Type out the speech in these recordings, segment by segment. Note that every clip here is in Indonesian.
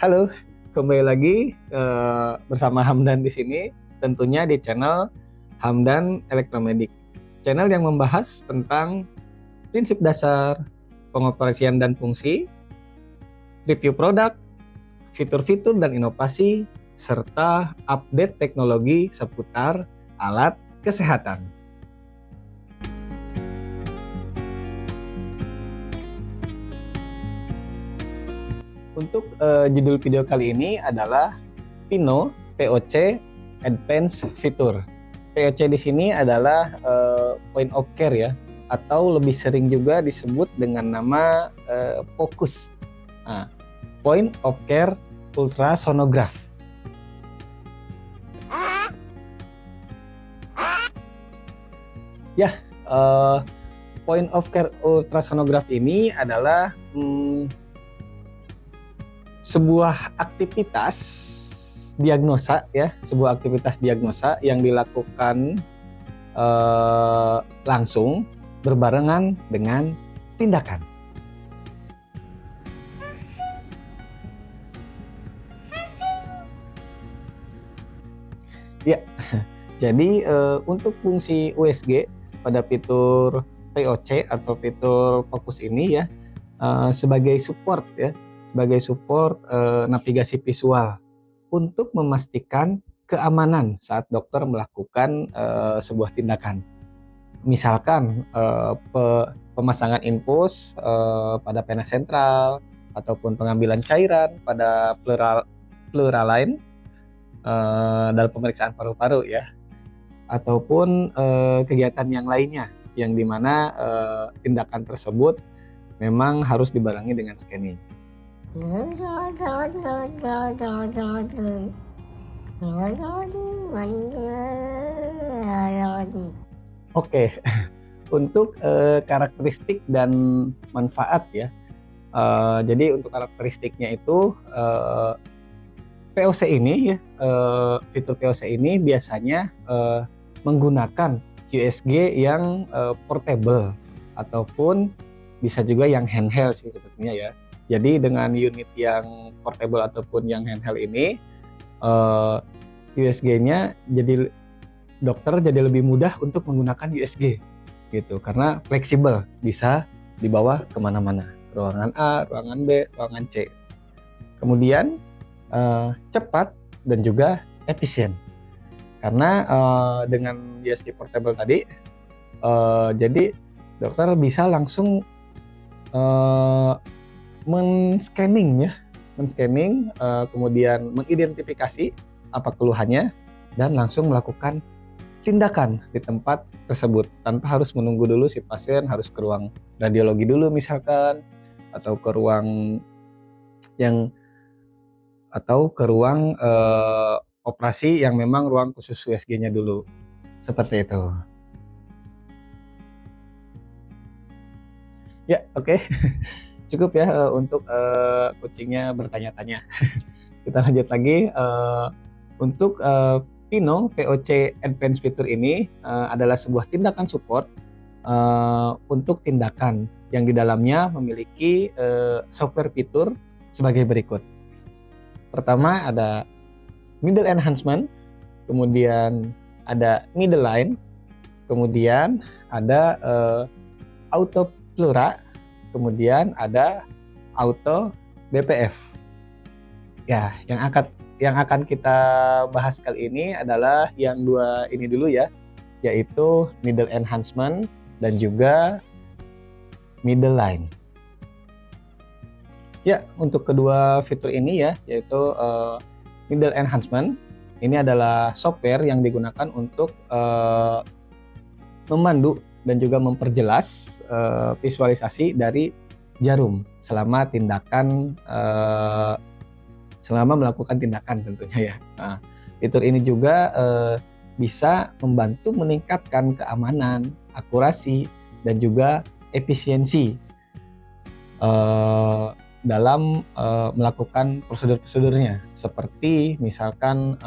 Halo, kembali lagi bersama Hamdan di sini, tentunya di channel Hamdan Elektromedik. Channel yang membahas tentang prinsip dasar, pengoperasian dan fungsi, review produk, fitur-fitur dan inovasi, serta update teknologi seputar alat kesehatan. Untuk judul video kali ini adalah Pino POC Advanced Feature. POC di sini adalah point of care ya, atau lebih sering juga disebut dengan nama Focus. Nah, point of care ultrasonograph. Ya, point of care ultrasonograph ini adalah sebuah aktivitas diagnosa ya, sebuah aktivitas diagnosa yang dilakukan langsung berbarengan dengan tindakan. Ya, jadi untuk fungsi USG pada fitur POC atau fitur fokus ini ya, sebagai support ya, sebagai support navigasi visual untuk memastikan keamanan saat dokter melakukan sebuah tindakan. Misalkan pemasangan infus pada pena sentral ataupun pengambilan cairan pada pleural line dalam pemeriksaan paru-paru ya, ataupun kegiatan yang lainnya yang dimana tindakan tersebut memang harus dibarengi dengan scanning. Oke, untuk karakteristik dan manfaat ya. Jadi untuk karakteristiknya itu POC ini ya, fitur POC ini biasanya menggunakan USG yang portable ataupun bisa juga yang handheld sih sebetulnya ya. Jadi dengan unit yang portable ataupun yang handheld ini, USG-nya jadi dokter jadi lebih mudah untuk menggunakan USG gitu, karena fleksibel, bisa dibawa kemana-mana, ruangan A, ruangan B, ruangan C. Kemudian cepat dan juga efisien, karena dengan USG portable tadi, jadi dokter bisa langsung men-scanning ya, kemudian mengidentifikasi apa keluhannya dan langsung melakukan tindakan di tempat tersebut tanpa harus menunggu dulu si pasien harus ke ruang radiologi dulu misalkan, atau ke ruang operasi yang memang ruang khusus USG-nya dulu, seperti itu. Ya, oke. Cukup ya untuk kucingnya bertanya-tanya. Kita lanjut lagi. Untuk Pino POC Advanced Feature ini adalah sebuah tindakan support untuk tindakan yang di dalamnya memiliki software fitur sebagai berikut. Pertama ada middle enhancement, kemudian ada middle line, kemudian ada auto pleura, kemudian ada auto BPF. Ya, yang akan kita bahas kali ini adalah yang dua ini dulu ya, yaitu middle enhancement dan juga middle line. Ya, untuk kedua fitur ini ya, yaitu middle enhancement, ini adalah software yang digunakan untuk memandu dan juga memperjelas visualisasi dari jarum selama melakukan tindakan tentunya ya. Nah, fitur ini juga bisa membantu meningkatkan keamanan, akurasi, dan juga efisiensi dalam melakukan prosedur-prosedurnya, seperti misalkan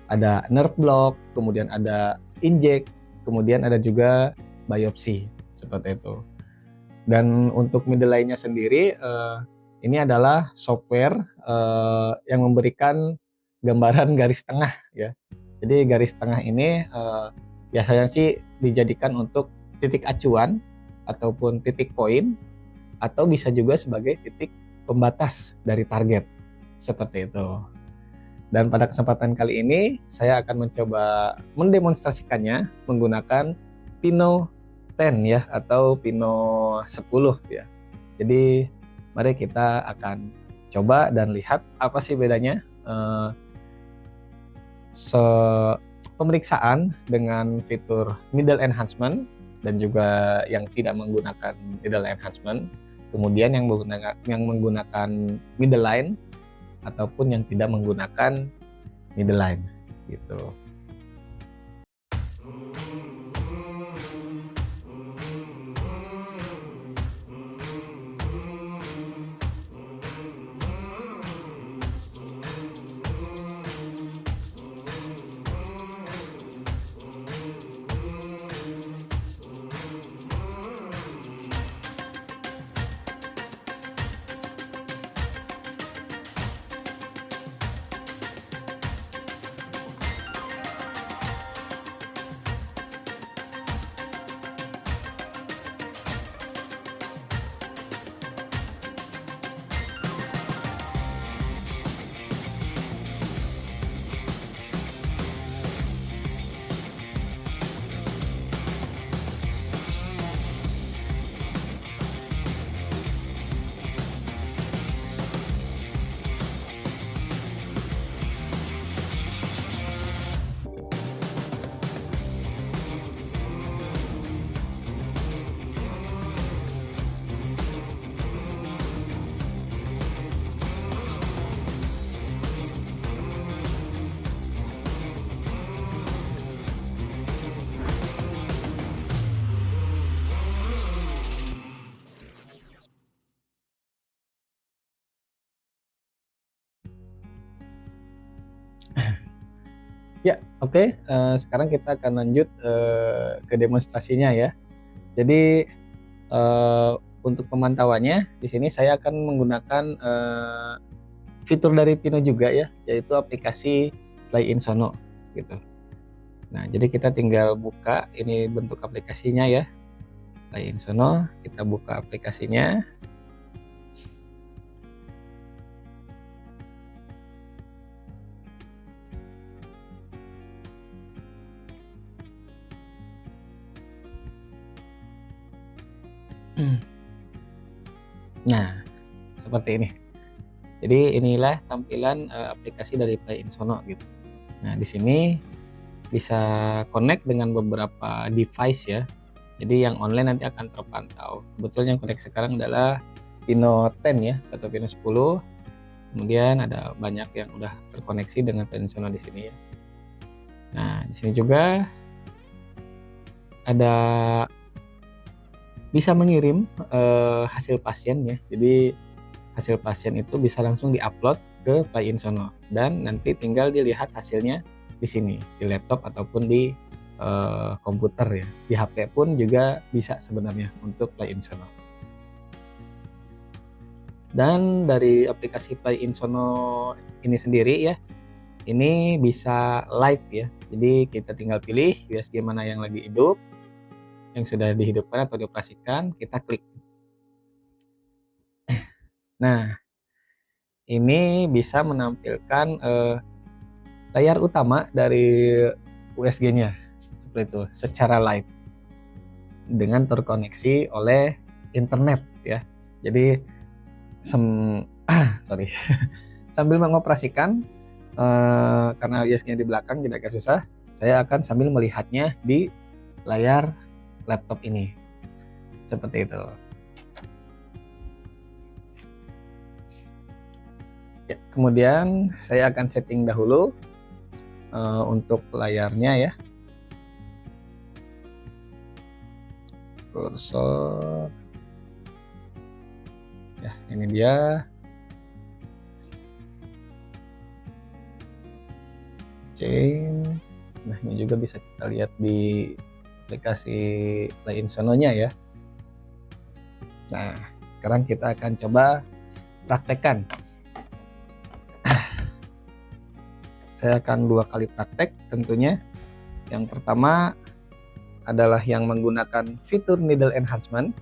ada nerve block, kemudian ada inject, kemudian ada juga biopsi, seperti itu. Dan untuk middle line-nya sendiri, ini adalah software yang memberikan gambaran garis tengah ya. Jadi garis tengah ini biasanya sih dijadikan untuk titik acuan ataupun titik poin, atau bisa juga sebagai titik pembatas dari target, seperti itu. Dan pada kesempatan kali ini saya akan mencoba mendemonstrasikannya menggunakan Pino 10 ya, atau Pino 10 ya. Jadi mari kita akan coba dan lihat apa sih bedanya pemeriksaan dengan fitur middle enhancement dan juga yang tidak menggunakan middle enhancement, kemudian yang menggunakan middle line ataupun yang tidak menggunakan middle line gitu. Ya, oke. Sekarang kita akan lanjut ke demonstrasinya ya. Jadi untuk pemantauannya di sini saya akan menggunakan fitur dari Pino juga ya, yaitu aplikasi Play in Sono gitu. Nah, jadi kita tinggal buka, ini bentuk aplikasinya ya, Play in Sono. Kita buka aplikasinya. Nah, seperti ini. Jadi inilah tampilan aplikasi dari Play in Sono gitu. Nah, di sini bisa connect dengan beberapa device ya. Jadi yang online nanti akan terpantau. Kebetulan yang connect sekarang adalah Pino 10 ya, atau Pino 10. Kemudian ada banyak yang udah terkoneksi dengan Play in Sono di sini ya. Nah, di sini juga ada bisa mengirim hasil pasien ya. Jadi hasil pasien itu bisa langsung diupload ke Play in Sono dan nanti tinggal dilihat hasilnya di sini di laptop ataupun di komputer ya. Di HP pun juga bisa sebenarnya untuk Play in Sono. Dan dari aplikasi Play in Sono ini sendiri ya, ini bisa live ya. Jadi kita tinggal pilih USG mana yang lagi hidup, yang sudah dihidupkan atau dioperasikan, kita klik. Nah, ini bisa menampilkan layar utama dari USG-nya seperti itu secara live dengan terkoneksi oleh internet ya. Jadi sambil mengoperasikan karena USG-nya di belakang jadi agak susah, saya akan sambil melihatnya di layar laptop ini seperti itu. Ya, kemudian saya akan setting dahulu untuk layarnya ya. Cursor. Ya, ini dia. Chain. Nah, ini juga bisa kita lihat di aplikasi Play in Sono-nya ya. Nah, sekarang kita akan coba praktekkan. Saya akan 2 kali praktek tentunya. Yang pertama adalah yang menggunakan fitur needle enhancement.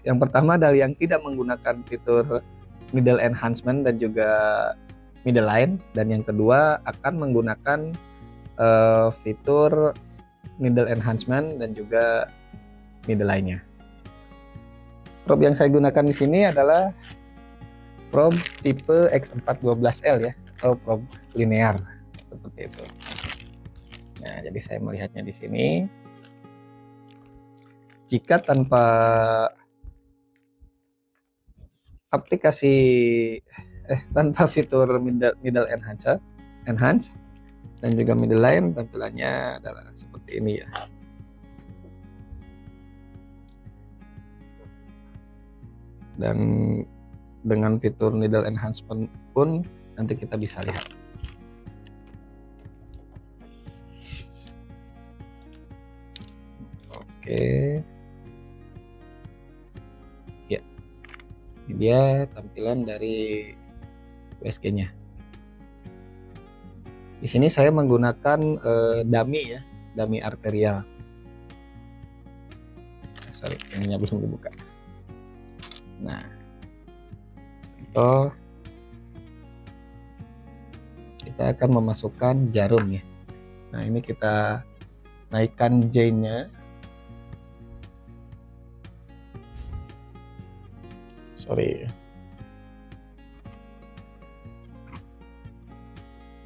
Yang pertama adalah yang tidak menggunakan fitur needle enhancement dan juga middle line, dan yang kedua akan menggunakan fitur needle enhancement dan juga middle line-nya. Probe yang saya gunakan di sini adalah probe tipe X412L ya, atau probe linear seperti itu. Nah, jadi saya melihatnya di sini. Jika tanpa aplikasi tanpa fitur middle enhance dan juga middle line, tampilannya adalah seperti ini ya. Dan dengan fitur needle enhancement pun nanti kita bisa lihat. Oke. Ya. Ini dia tampilan dari USG-nya. Di sini saya menggunakan dummy ya, dummy arterial. Sorry, ininya belum dibuka. Nah, contoh kita akan memasukkan jarum ya. Nah, ini kita naikkan J-nya. Sorry.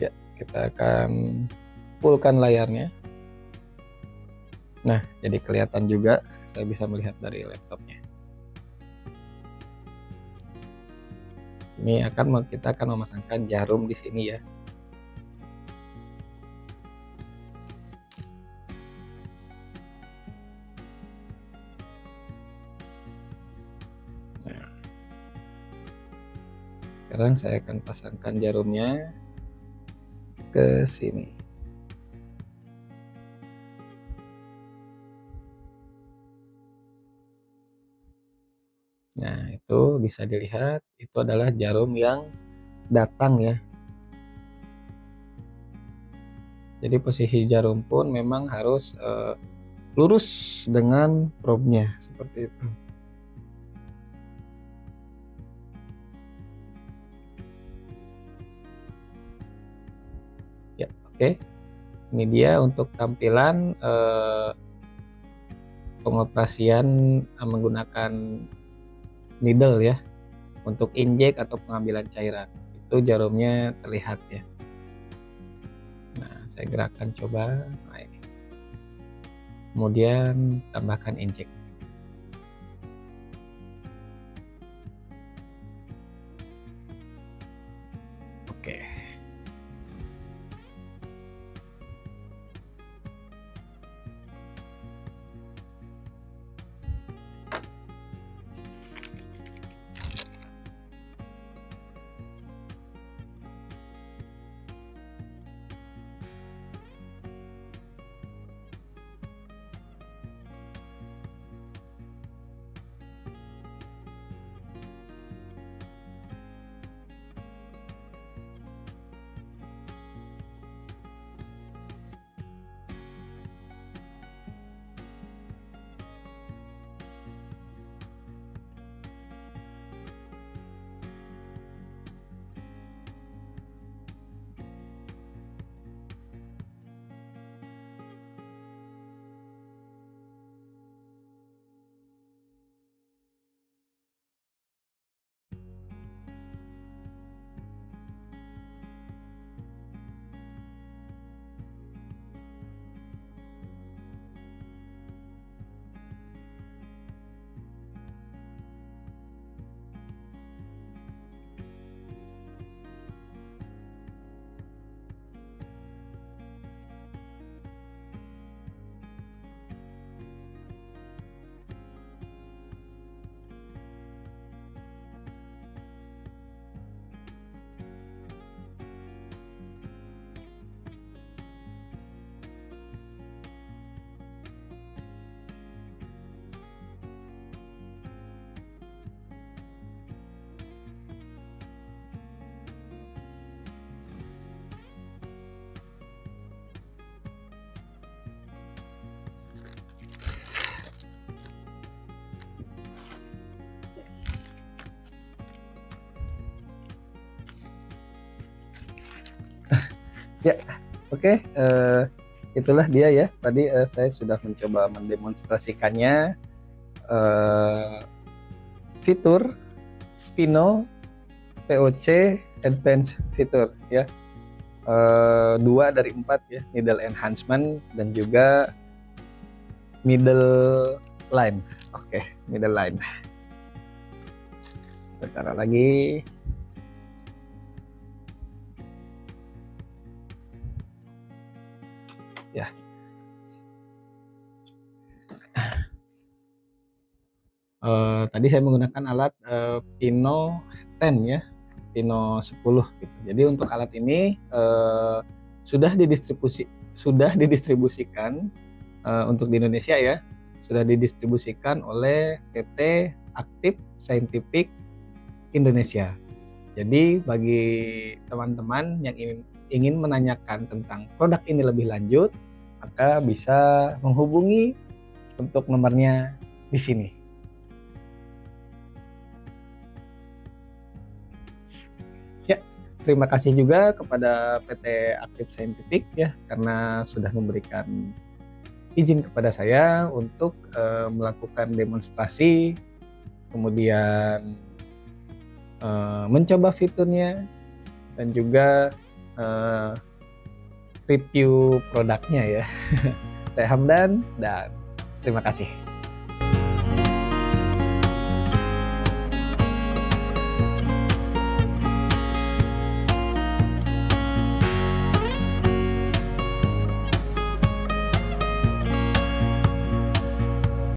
Ya, kita akan fullkan layarnya. Nah, jadi kelihatan juga, saya bisa melihat dari laptopnya. Ini kita akan memasangkan jarum di sini ya. Nah, sekarang saya akan pasangkan jarumnya ke sini. Nah, itu bisa dilihat, itu adalah jarum yang datang ya. Jadi posisi jarum pun memang harus lurus dengan probe-nya seperti itu. Ya, oke. Ini dia untuk tampilan pengoperasian menggunakan needle ya, untuk injek atau pengambilan cairan. Itu jarumnya terlihat ya. Nah, saya gerakkan coba naik. Kemudian tambahkan injek. Oke. Ya, oke. Itulah dia ya. Tadi saya sudah mencoba mendemonstrasikannya, eh, fitur Pino POC Advanced Fitur ya. 2 dari 4 ya, needle enhancement dan juga middle line. Oke, middle line. Kita lagi. Ya. Tadi saya menggunakan alat Pino 10 ya, Pino 10 gitu. Jadi untuk alat ini sudah didistribusikan untuk di Indonesia ya, sudah didistribusikan oleh PT Active Scientific Indonesia. Jadi bagi teman-teman yang ingin menanyakan tentang produk ini lebih lanjut, maka bisa menghubungi untuk nomornya di sini. Ya, terima kasih juga kepada PT Active Scientific ya, karena sudah memberikan izin kepada saya untuk melakukan demonstrasi, kemudian mencoba fiturnya, dan juga review produknya ya. Saya Hamdan dan terima kasih.